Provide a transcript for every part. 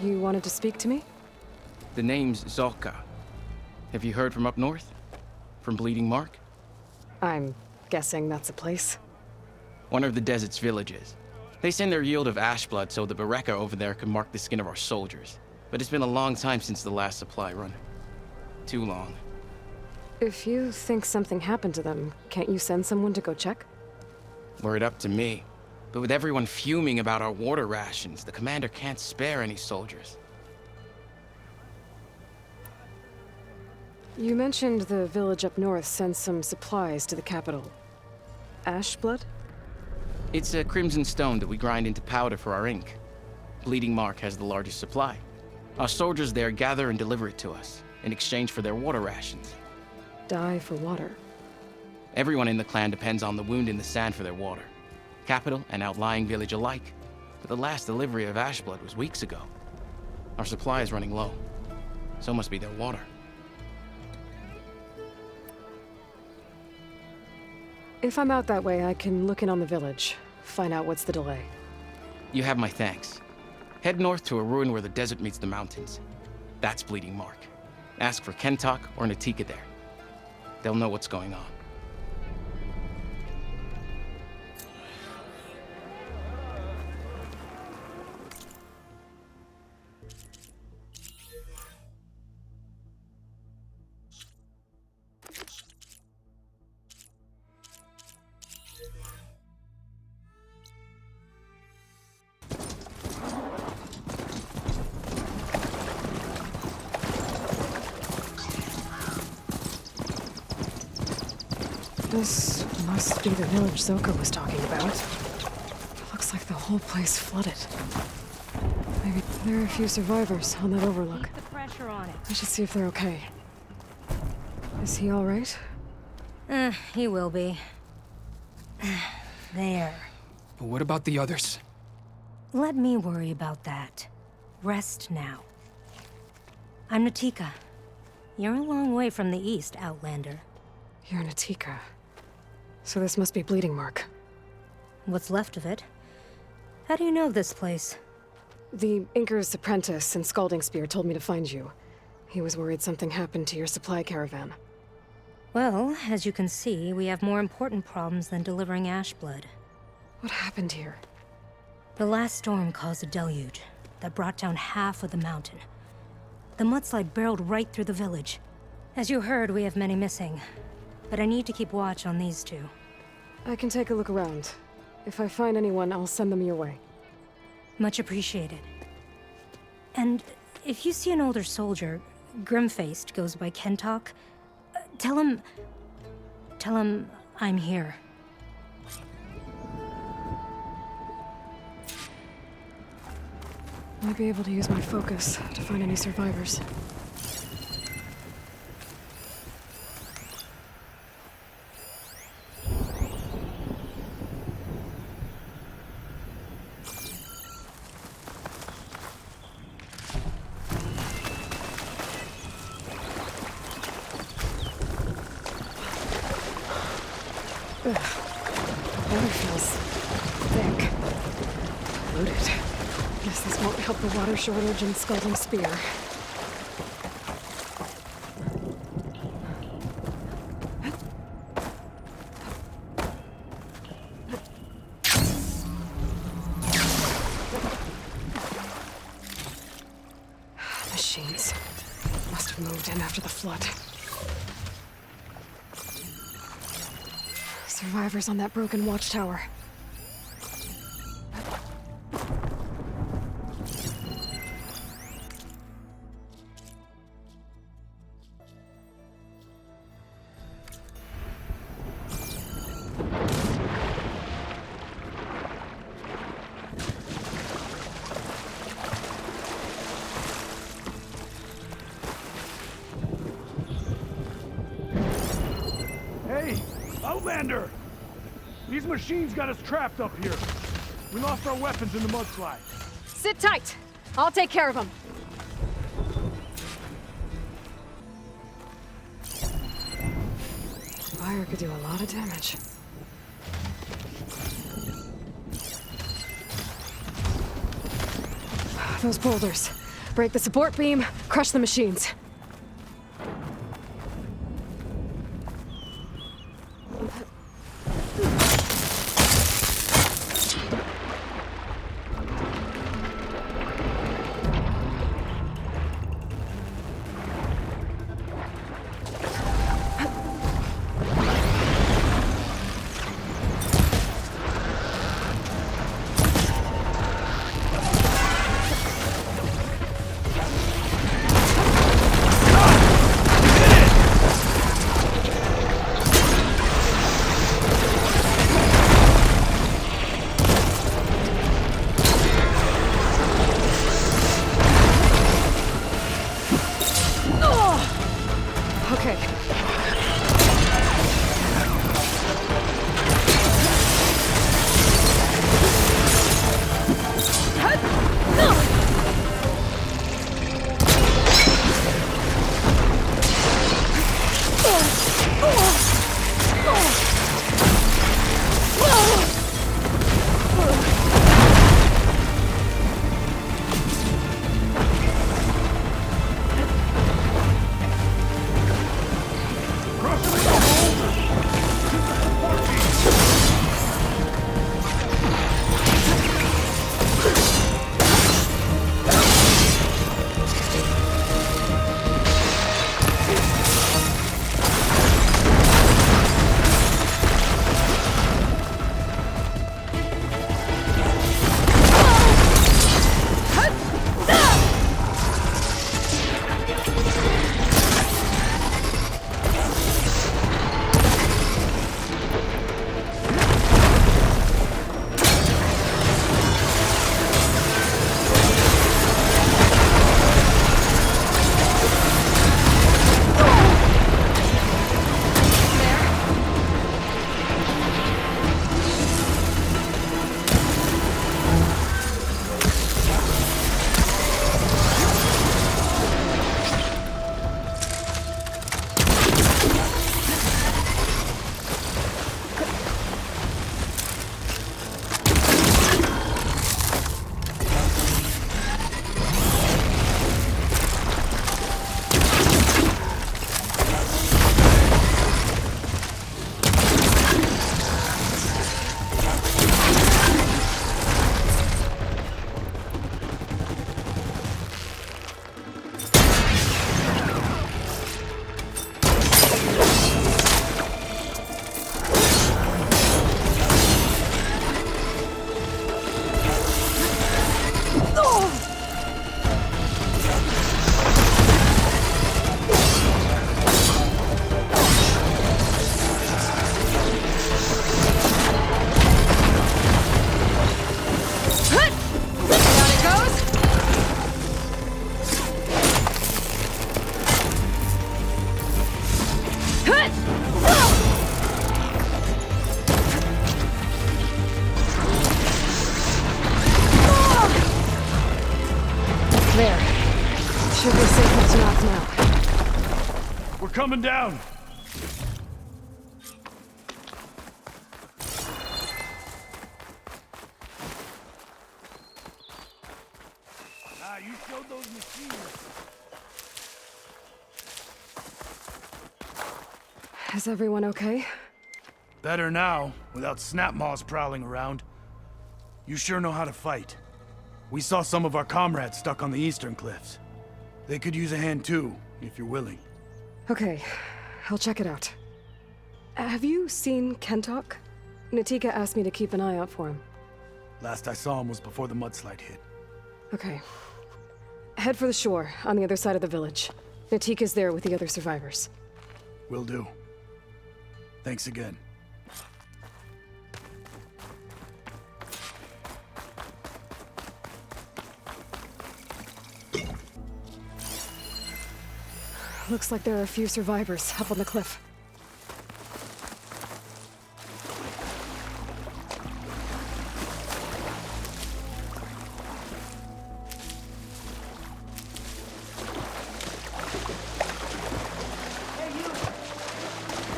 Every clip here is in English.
You wanted to speak to me? The name's Zolka. Have you heard from up north? From Bleeding Mark? I'm guessing that's a place. One of the desert's villages. They send their yield of ash blood so the Bereka over there can mark the skin of our soldiers. But it's been a long time since the last supply run. Too long. If you think something happened to them, can't you send someone to go check? Were it up to me. But with everyone fuming about our water rations, the commander can't spare any soldiers. You mentioned the village up north sends some supplies to the capital. Ash blood? It's a crimson stone that we grind into powder for our ink. Bleeding Mark has the largest supply. Our soldiers there gather and deliver it to us, in exchange for their water rations. Die for water. Everyone in the clan depends on the wound in the sand for their water. Capital and outlying village alike. But the last delivery of ash blood was weeks ago. Our supply is running low. So must be their water. If I'm out that way, I can look in on the village, find out what's the delay. You have my thanks. Head north to a ruin where the desert meets the mountains. That's Bleeding Mark. Ask for Kentok or Natika there. They'll know what's going on. This must be the village Zoka was talking about. Looks like the whole place flooded. Maybe there are a few survivors on that overlook. Keep the pressure on it. I should see if they're okay. Is he all right? He will be. There. But what about the others? Let me worry about that. Rest now. I'm Natika. You're a long way from the east, Outlander. You're Natika. So this must be Bleeding Mark. What's left of it? How do you know this place? The Inker's apprentice and Scalding Spear told me to find you. He was worried something happened to your supply caravan. Well, as you can see, we have more important problems than delivering ash blood. What happened here? The last storm caused a deluge that brought down half of the mountain. The mudslide barreled right through the village. As you heard, we have many missing. But I need to keep watch on these two. I can take a look around. If I find anyone, I'll send them your way. Much appreciated. And if you see an older soldier, grim-faced, goes by Kentok, tell him I'm here. Might be able to use my focus to find any survivors. Ugh. The water feels thick. Polluted. Guess this won't help the water shortage and Scalding Spear. Machines. Must have moved in after the flood. Survivors on that broken watchtower. Hey, Outlander! These machines got us trapped up here. We lost our weapons in the mudslide. Sit tight! I'll take care of them. Fire could do a lot of damage. Those boulders. Break the support beam, crush the machines. Okay. There. Should be safe enough now. We're coming down. You showed those machines. Is everyone okay? Better now, without snapmaws prowling around. You sure know how to fight. We saw some of our comrades stuck on the eastern cliffs. They could use a hand too, if you're willing. Okay, I'll check it out. Have you seen Kentok? Natika asked me to keep an eye out for him. Last I saw him was before the mudslide hit. Okay. Head for the shore, on the other side of the village. Natika's there with the other survivors. Will do. Thanks again. Looks like there are a few survivors up on the cliff. Hey, you!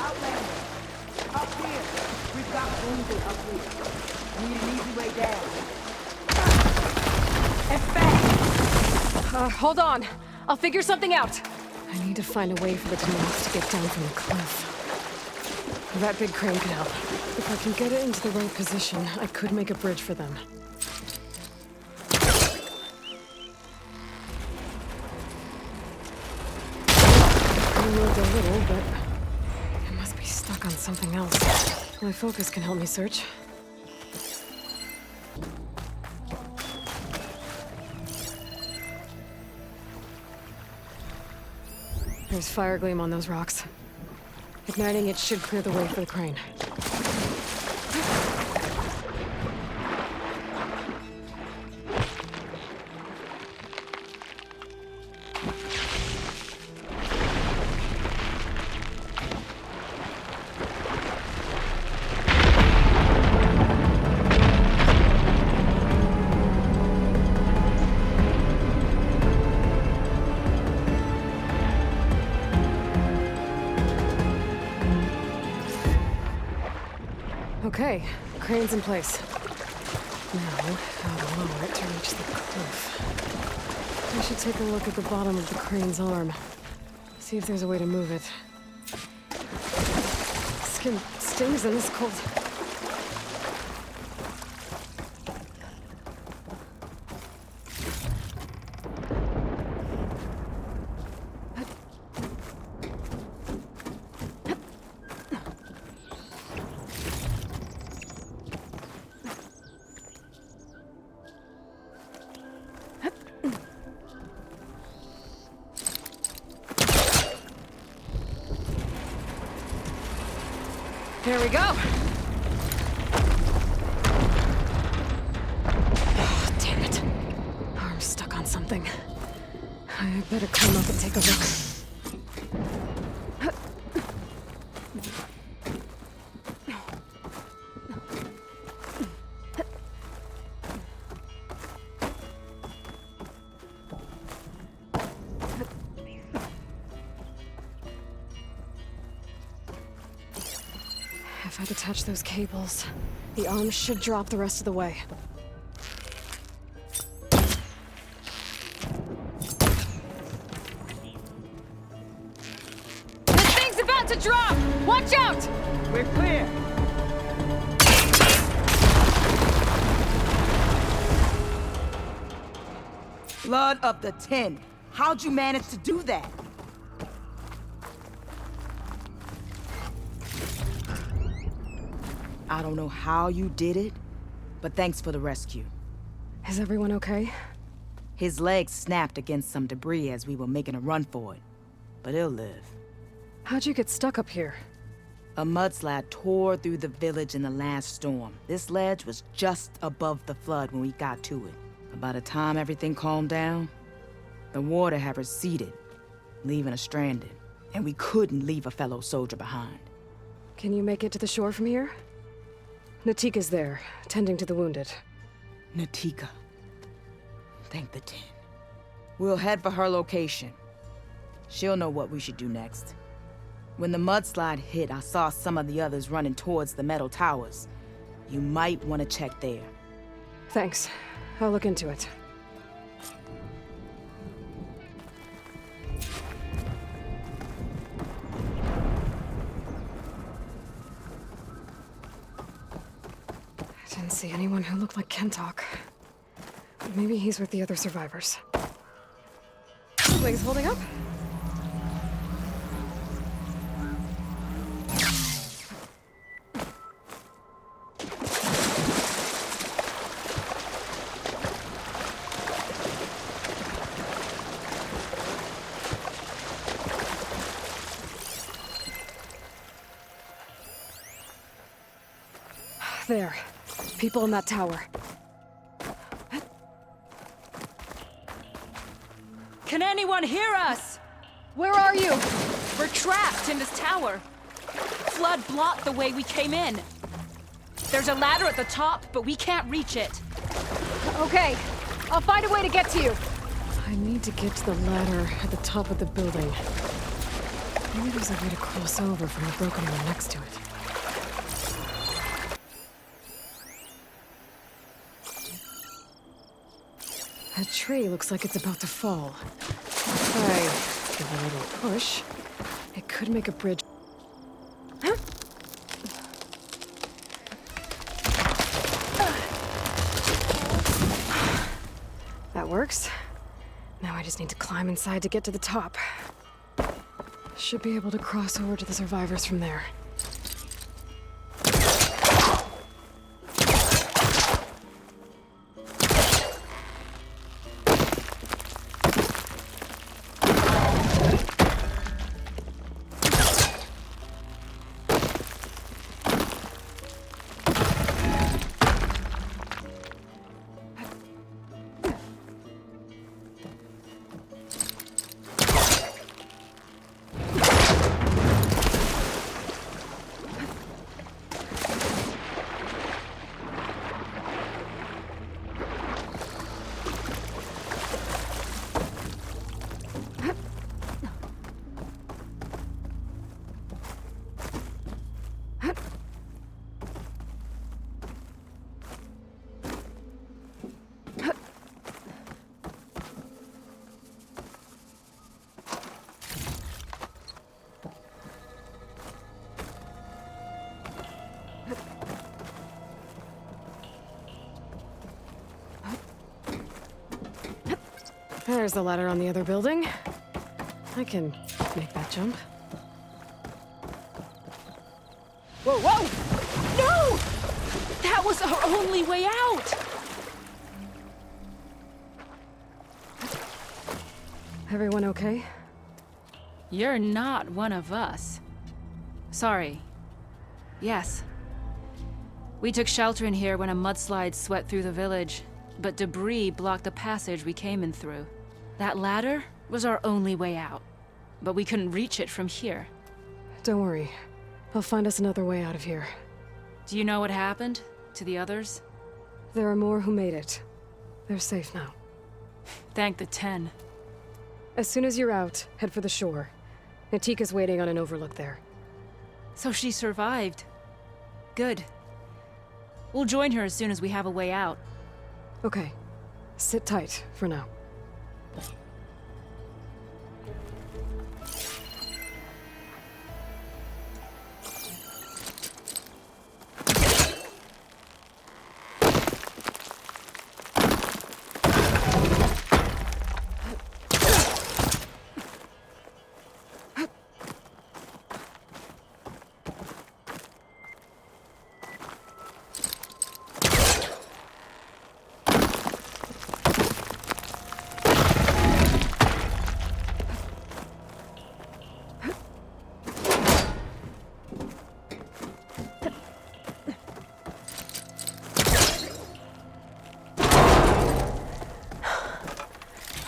Outlander! Up here! We've got wounded up here. Need an easy way down. And fast! Hold on. I'll figure something out. I need to find a way for the Deluge to get down from the cliff. That big crane could help. If I can get it into the right position, I could make a bridge for them. I moved a little, but it must be stuck on something else. My focus can help me search. There's fire gleam on those rocks. Igniting it should clear the way for the crane. Okay, crane's in place. Now, how to lower it to reach the cliff. I should take a look at the bottom of the crane's arm. See if there's a way to move it. Skin stings in this cold. There we go! Oh, damn it. Arm's stuck on something. I better climb up and take a look. If I detach those cables, the arm should drop the rest of the way. This thing's about to drop! Watch out! We're clear. Blood of the 10. How'd you manage to do that? I don't know how you did it, but thanks for the rescue. Is everyone okay? His legs snapped against some debris as we were making a run for it, but he'll live. How'd you get stuck up here? A mudslide tore through the village in the last storm. This ledge was just above the flood when we got to it. But by the time everything calmed down, the water had receded, leaving us stranded. And we couldn't leave a fellow soldier behind. Can you make it to the shore from here? Natika's there, tending to the wounded. Natika. Thank the 10. We'll head for her location. She'll know what we should do next. When the mudslide hit, I saw some of the others running towards the metal towers. You might want to check there. Thanks. I'll look into it. I didn't see anyone who looked like Kentok. Maybe he's with the other survivors. Legs holding up? There. People in that tower. Can anyone hear us? Where are you? We're trapped in this tower. Flood blocked the way we came in. There's a ladder at the top, but we can't reach it. Okay. I'll find a way to get to you. I need to get to the ladder at the top of the building. Maybe there's a way to cross over from the broken one next to it. That tree looks like it's about to fall. If I give a little push, it could make a bridge. That works. Now I just need to climb inside to get to the top. Should be able to cross over to the survivors from there. There's the ladder on the other building. I can make that jump. Whoa, whoa! No! That was our only way out! Everyone okay? You're not one of us. Sorry. Yes. We took shelter in here when a mudslide swept through the village, but debris blocked the passage we came in through. That ladder was our only way out, but we couldn't reach it from here. Don't worry. I'll find us another way out of here. Do you know what happened to the others? There are more who made it. They're safe now. Thank the 10. As soon as you're out, head for the shore. Natika's waiting on an overlook there. So she survived. Good. We'll join her as soon as we have a way out. Okay. Sit tight for now.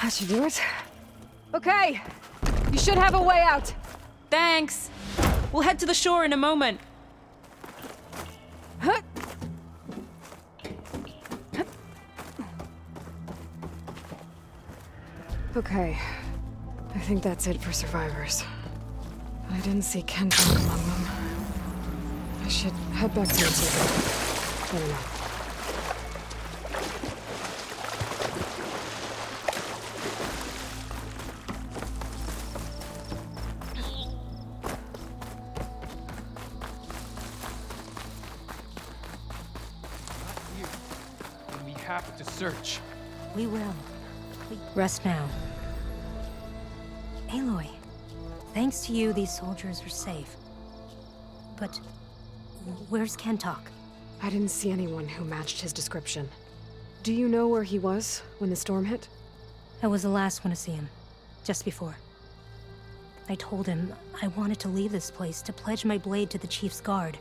That should do it. Okay. You should have a way out. Thanks. We'll head to the shore in a moment. Huh. Okay. I think that's it for survivors. But I didn't see Kenton among them. I should head back to Natika. I don't know. We have to search. We will. Rest now. Aloy, thanks to you, these soldiers are safe. But where's Kentok? I didn't see anyone who matched his description. Do you know where he was when the storm hit? I was the last one to see him, just before. I told him I wanted to leave this place to pledge my blade to the Chief's guard,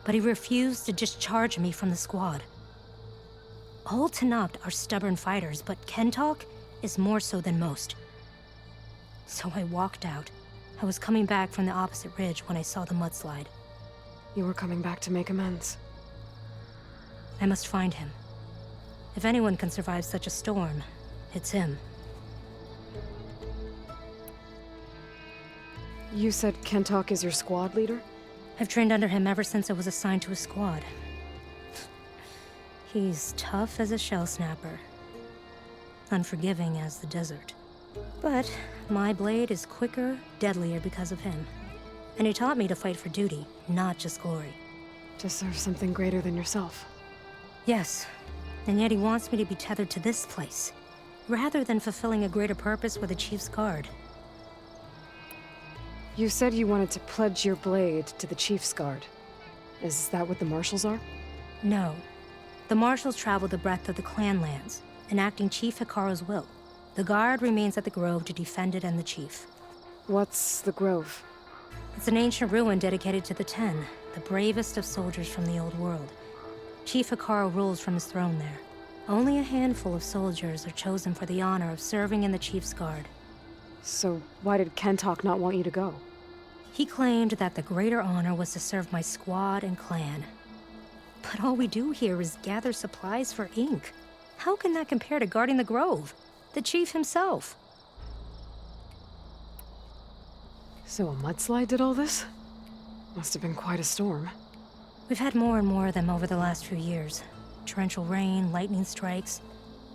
but he refused to discharge me from the squad. All Tenakth are stubborn fighters, but Kentok is more so than most. So I walked out. I was coming back from the opposite ridge when I saw the mudslide. You were coming back to make amends. I must find him. If anyone can survive such a storm, it's him. You said Kentok is your squad leader? I've trained under him ever since I was assigned to a squad. He's tough as a shell snapper. unforgiving as the desert. But my blade is quicker, deadlier because of him. And he taught me to fight for duty, not just glory. To serve something greater than yourself. Yes, and yet he wants me to be tethered to this place, rather than fulfilling a greater purpose with the Chief's Guard. You said you wanted to pledge your blade to the Chief's Guard. Is that what the Marshals are? No. The Marshals travel the breadth of the clan lands, enacting Chief Hikaru's will. The Guard remains at the Grove to defend it and the Chief. What's the Grove? It's an ancient ruin dedicated to the Ten, the bravest of soldiers from the old world. Chief Hikaru rules from his throne there. Only a handful of soldiers are chosen for the honor of serving in the Chief's Guard. So why did Kentok not want you to go? He claimed that the greater honor was to serve my squad and clan. But all we do here is gather supplies for ink. How can that compare to guarding the Grove? The Chief himself. So a mudslide did all this? Must have been quite a storm. We've had more and more of them over the last few years. Torrential rain, lightning strikes,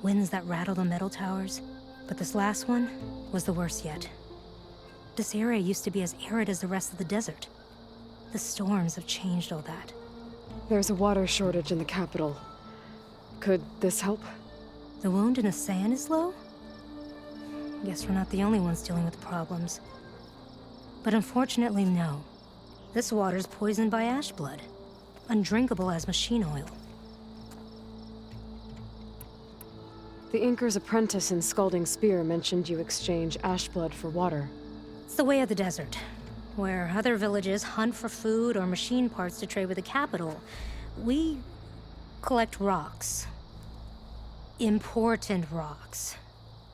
winds that rattle the metal towers. But this last one was the worst yet. This area used to be as arid as the rest of the desert. The storms have changed all that. There's a water shortage in the capital. Could this help? The wound in the sand is low? Guess we're not the only ones dealing with problems. But unfortunately, no. This water's poisoned by ash blood. Undrinkable as machine oil. The Inker's apprentice in Scalding Spear mentioned you exchange ash blood for water. It's the way of the desert, where other villages hunt for food or machine parts to trade with the capital. We collect rocks. Important rocks.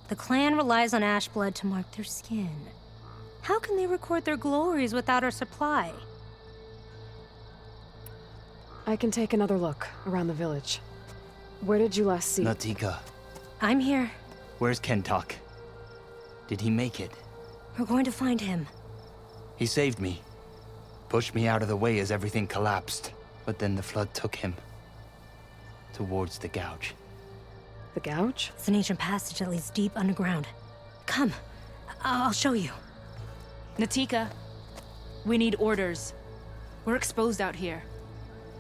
The clan relies on ash blood to mark their skin. How can they record their glories without our supply? I can take another look around the village. Where did you last see? Natika, I'm here. where's Kentok? Did he make it? We're going to find him. He saved me. Pushed me out of the way as everything collapsed. But then the flood took him. Towards the gouge. The gouge? It's an ancient passage that leads deep underground. Come, I'll show you. Natika, we need orders. We're exposed out here.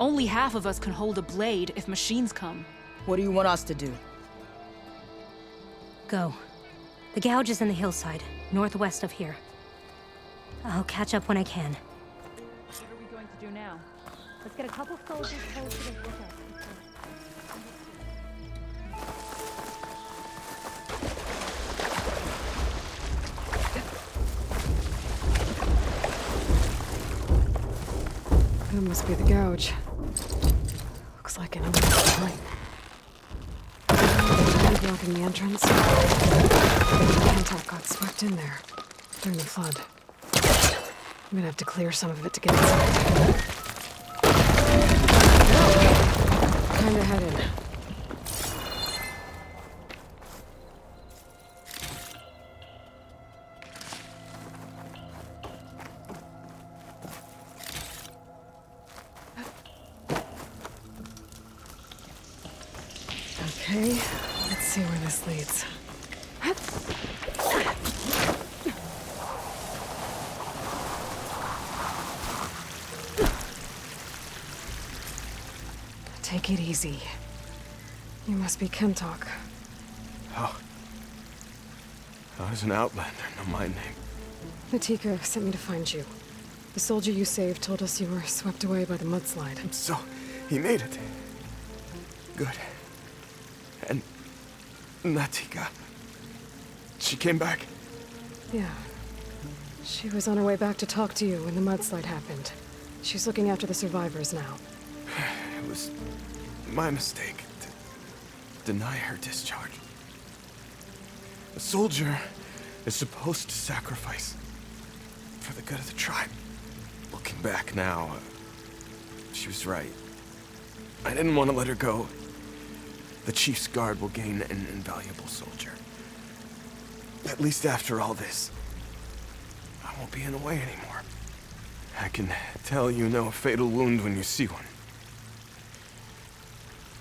Only half of us can hold a blade if machines come. What do you want us to do? Go. The gouge is in the hillside, northwest of here. I'll catch up when I can. What are we going to do now? Let's get a couple soldiers posted and look at That must be the gouge. Looks like an open pipe. Blocking the entrance. Kentok got swept in there during the flood. I'm gonna have to clear some of it to get inside. Kinda headed. Okay, let's see where this leads. Take it easy. You must be Kentok. How does an outlander know my name? Natika sent me to find you. The soldier you saved told us you were swept away by the mudslide. So, he made it. Good. And Natika, she came back? Yeah. She was on her way back to talk to you when the mudslide happened. She's looking after the survivors now. It was my mistake to deny her discharge. A soldier is supposed to sacrifice for the good of the tribe. Looking back now, she was right. I didn't want to let her go. The Chief's Guard will gain an invaluable soldier. At least after all this, I won't be in the way anymore. I can tell you know a fatal wound when you see one.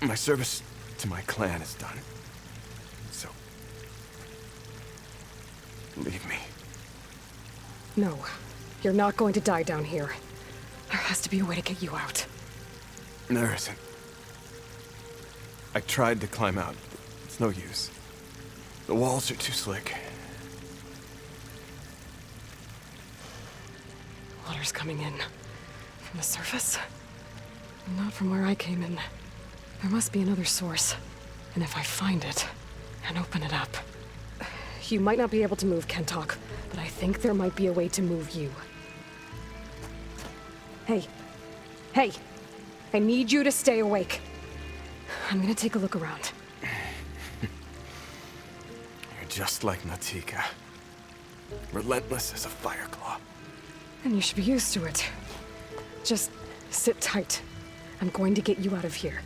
My service to my clan is done. So, Leave me. No, you're not going to die down here. There has to be a way to get you out. There isn't. I tried to climb out. It's no use. The walls are too slick. Water's coming in. From the surface? Not from where I came in. There must be another source. And if I find it, and open it up... You might not be able to move Kentok, but I think there might be a way to move you. Hey. Hey! I need you to stay awake. I'm gonna take a look around. You're just like Natika. Relentless as a fireclaw. And you should be used to it. Just sit tight. I'm going to get you out of here.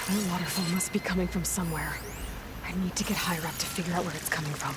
The waterfall must be coming from somewhere. I need to get higher up to figure out where it's coming from.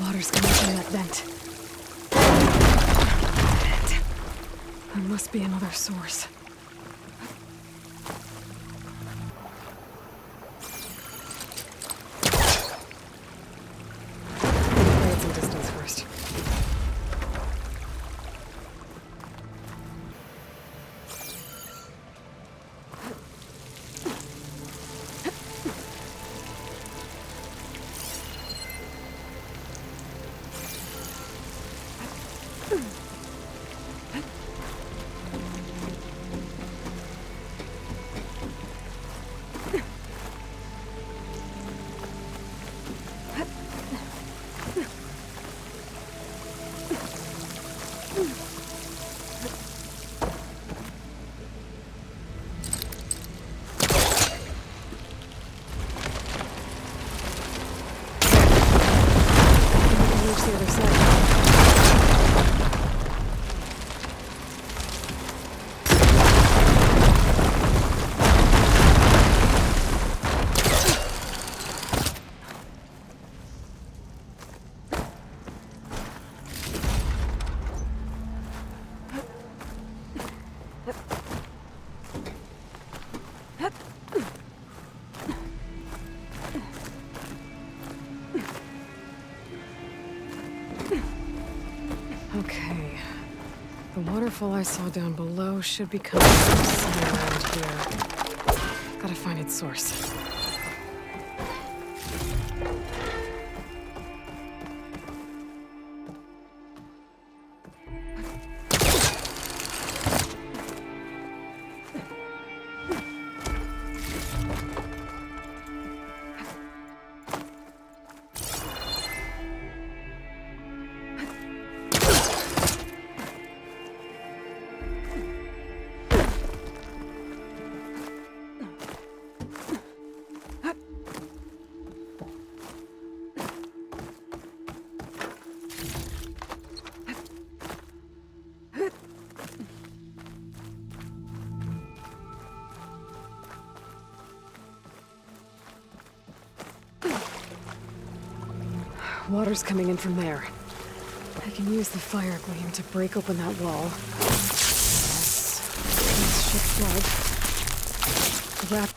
Water's coming from that vent. There must be another source. Create some distance first. Reach the other side. Okay. The waterfall I saw down below should be coming from somewhere around here. Gotta find its source. Water's coming in from there. I can use the fire gleam to break open that wall. This should flood. Wrap.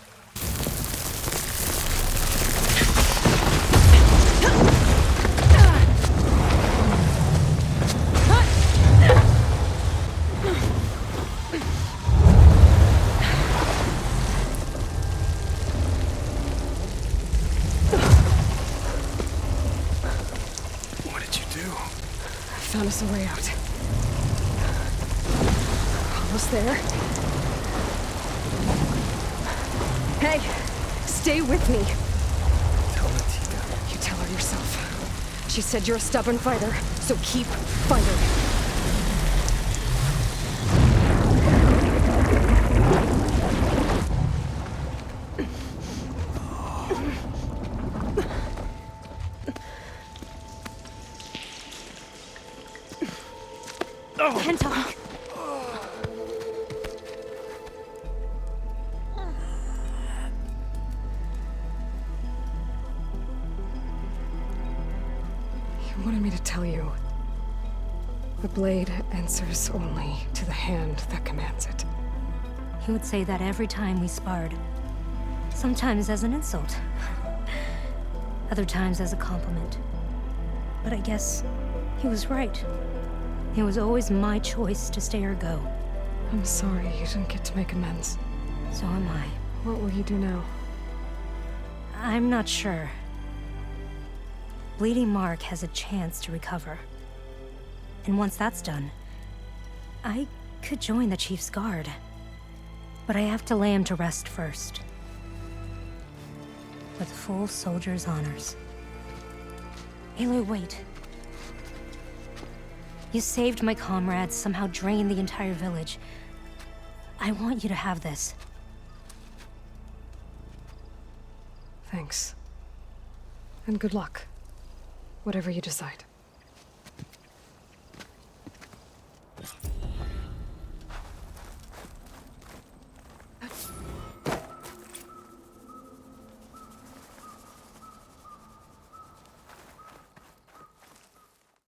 us a way out. Almost there. Hey, stay with me. Tell Natika. You tell her yourself. She said you're a stubborn fighter, so keep fighting. Can't talk. You wanted me to tell you. The blade answers only to the hand that commands it. He would say that every time we sparred. Sometimes as an insult. Other times as a compliment. But I guess he was right. It was always my choice to stay or go. I'm sorry you didn't get to make amends. So am I. What will you do now? I'm not sure. Bleeding Mark has a chance to recover. And once that's done, I could join the Chief's Guard. But I have to lay him to rest first. With full soldier's honors. Aloy, wait. You saved my comrades, somehow drained the entire village. I want you to have this. Thanks. And good luck. Whatever you decide.